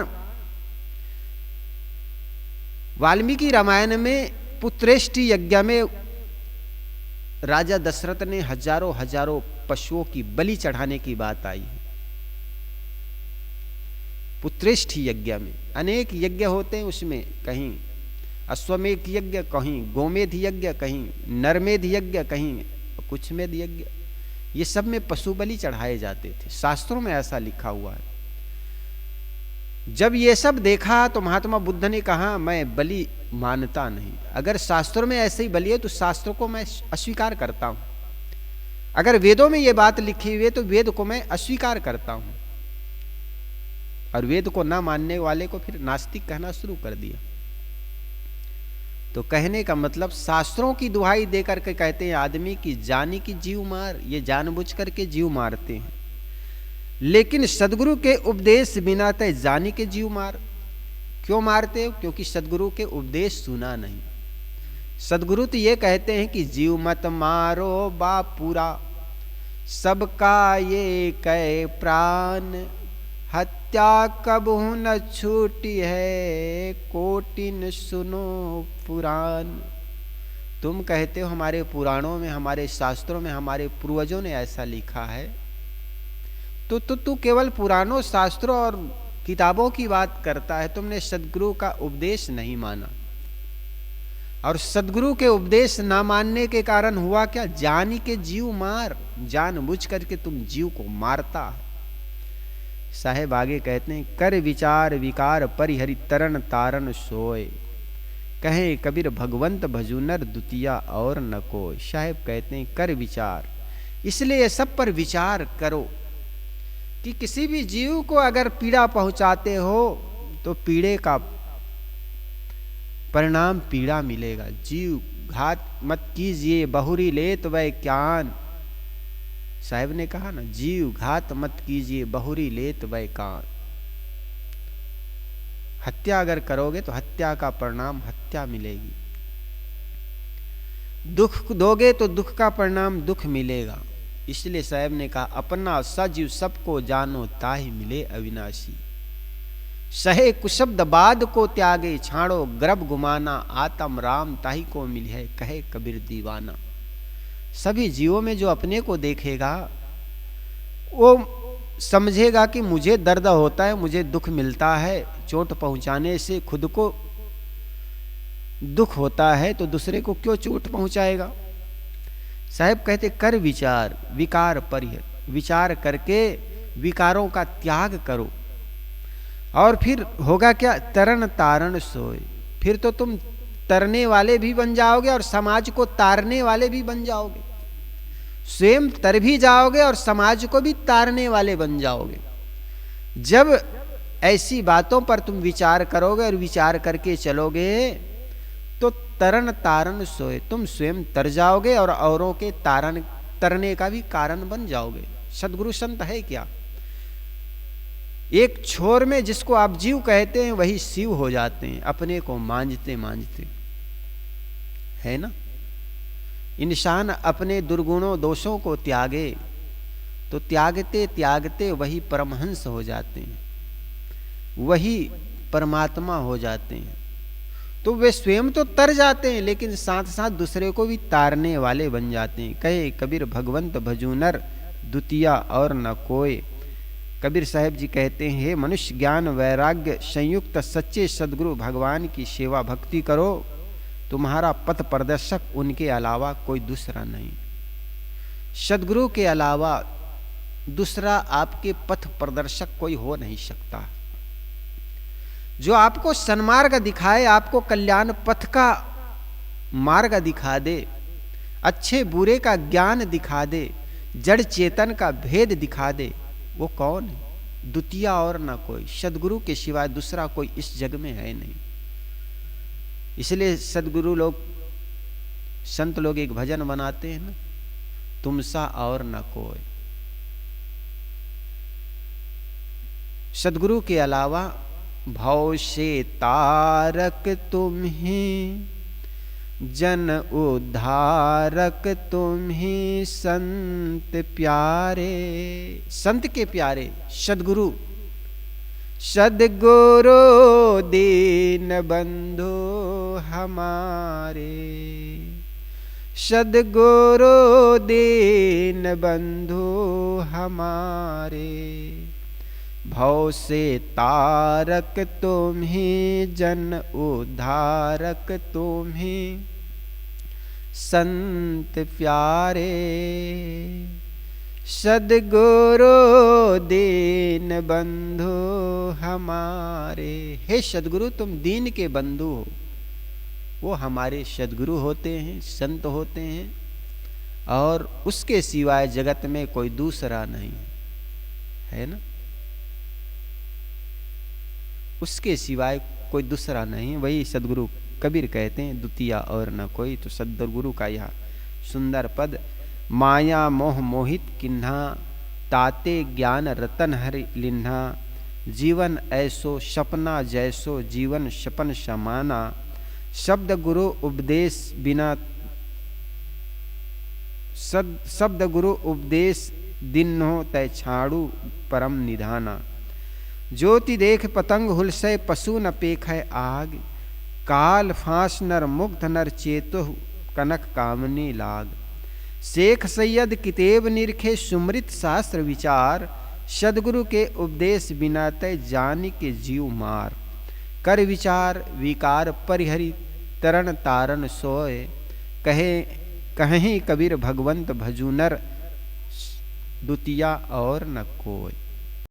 वाल्मीकि रामायण में पुत्रेष्टि यज्ञ में राजा दशरथ ने हजारों हजारों पशुओं की बलि चढ़ाने की बात आई है। पुत्रेष्टि यज्ञ में अनेक यज्ञ होते हैं, उसमें कहीं अश्वमेध यज्ञ, कहीं गोमेध यज्ञ, कहीं नरमेध यज्ञ, कहीं कुछमेध यज्ञ। ये सब में पशु बलि चढ़ाए जाते थे। शास्त्रों में ऐसा लिखा हुआ है। जब ये सब देखा तो महात्मा बुद्ध ने कहा, मैं बलि मानता नहीं। अगर शास्त्रों में ऐसे ही बलि है तो शास्त्रों को मैं अस्वीकार करता हूं। अगर वेदों में ये बात लिखी हुई है तो वेद को मैं अस्वीकार करता हूं। और वेद को ना मानने वाले को फिर नास्तिक कहना शुरू कर दिया। तो कहने का मतलब शास्त्रों की दुहाई देकर के कहते हैं आदमी की जानी की जीव मार। ये जानबूझ करके जीव मारते हैं। लेकिन सदगुरु के उपदेश बिना तय जानी के जीव मार। क्यों मारते हो? क्योंकि सदगुरु के उपदेश सुना नहीं। सदगुरु तो ये कहते हैं कि जीव मत मारो बापूरा, सबका ये कै प्राण, हत्या कबहु न छूटी है, कोटिन सुनो पुराण। तुम कहते हो हमारे पुराणों में, हमारे शास्त्रों में, हमारे पूर्वजों ने ऐसा लिखा है, तो तू केवल पुराणों, शास्त्रों और किताबों की बात करता है। तुमने सद्गुरु का उपदेश नहीं माना, और सद्गुरु के उपदेश ना मानने के कारण हुआ क्या? जान के जीव मार, जानबूझ करके तुम जीव को मारता है। साहेब आगे कहते हैं, कर विचार विकार परिहरि तरन तारन सोए, कहे कबीर भगवंत भजू नर दुतिया और न कोई। साहेब कहते हैं कर विचार, इसलिए सब पर विचार करो कि किसी भी जीव को अगर पीड़ा पहुंचाते हो तो पीड़े का परिणाम पीड़ा मिलेगा। जीव घात मत कीजिए बहुरी लेत वै कान। साहब ने कहा ना, जीव घात मत कीजिए बहुरी लेत वै कान। हत्या अगर करोगे तो हत्या का परिणाम हत्या मिलेगी, दुख दोगे तो दुख का परिणाम दुख मिलेगा। इसलिए साहब ने कहा, अपना सजीव सबको जानो ताहि मिले अविनाशी। सहे कुशब्द बाद को त्यागे, छाड़ो गर्भ गुमाना, आत्म राम ताहि को मिल है, कहे कबीर दीवाना। सभी जीवों में जो अपने को देखेगा वो समझेगा कि मुझे दर्द होता है, मुझे दुख मिलता है, चोट पहुंचाने से खुद को दुख होता है तो दूसरे को क्यों चोट पहुंचाएगा। साहब कहते कर विचार विकार परिहर, विचार करके विकारों का त्याग करो, और फिर होगा क्या? तरन तारण सोए। फिर तो तुम तरने वाले भी बन जाओगे और समाज को तारने वाले भी बन जाओगे। स्वयं तर भी जाओगे और समाज को भी तारने वाले बन जाओगे। जब ऐसी बातों पर तुम विचार करोगे और विचार करके चलोगे तो तरन तारण सोए, तुम स्वयं तर जाओगे और औरों के तरने का भी कारण बन जाओगे। सद्गुरु संत है क्या? एक छोर में जिसको आप जीव कहते हैं वही शिव हो जाते हैं, अपने को मांझते मांझते, है ना। इंसान अपने दुर्गुणों दोषों को त्यागे तो त्यागते त्यागते वही परमहंस हो जाते हैं, वही परमात्मा हो जाते हैं। तो वे स्वयं तो तर जाते हैं लेकिन साथ साथ दूसरे को भी तारने वाले बन जाते हैं। कहे कबीर भगवंत भजू नर द्वितीया और न कोई। कबीर साहब जी कहते हैं, हे मनुष्य, ज्ञान वैराग्य संयुक्त सच्चे सदगुरु भगवान की सेवा भक्ति करो, तुम्हारा पथ प्रदर्शक उनके अलावा कोई दूसरा नहीं। सदगुरु के अलावा दूसरा आपके पथ प्रदर्शक कोई हो नहीं सकता। जो आपको सन्मार्ग दिखाए, आपको कल्याण पथ का मार्ग दिखा दे, अच्छे बुरे का ज्ञान दिखा दे, जड़ चेतन का भेद दिखा दे, वो कौन है? द्वितीय और ना कोई। सदगुरु के सिवाय दूसरा कोई इस जग में है नहीं। इसलिए सदगुरु लोग, संत लोग एक भजन बनाते हैं ना, तुमसा और न कोई। सदगुरु के अलावा भव से तारक तुम ही, जन उद्धारक तुम ही, संत प्यारे। संत के प्यारे सदगुरु, सदगुरु दीन बंधु हमारे, सदगुरु दीन बंधु हमारे। भव से तारक तुम ही, जन उद्धारक तुम ही, संत प्यारे। सदगुरु दीन बंधु हमारे। हे सदगुरु, तुम दीन के बंधु हो, वो हमारे सदगुरु होते हैं, संत होते हैं, और उसके सिवाय जगत में कोई दूसरा नहीं है ना। उसके सिवाय कोई दूसरा नहीं, वही सदगुरु कबीर कहते हैं, द्वितीय और न कोई। तो सदगुरु का यह सुंदर पद, माया मोह मोहित किन्हा, ताते ज्ञान रतन हरि लिन्हा। जीवन ऐसो सपना जैसो, जीवन सपन समाना। शब्द गुरु उपदेश बिना शब्द गुरु उपदेश दिन हो तय छाड़ू परम निधाना। ज्योति देख पतंग हुलसय पशु न पेख है आग, काल फांस नर मुग्ध नर चेतु कनक कामनी लाग। शेख सैयद कितेब निरखे सुमृत शास्त्र विचार, सदगुरु के उपदेश बिना तय जानी के जीव मार। कर विचार विकार परिहरि तरण तारण सोय, कहीं कबीर भगवंत भजू नर द्वितीया और न कोय।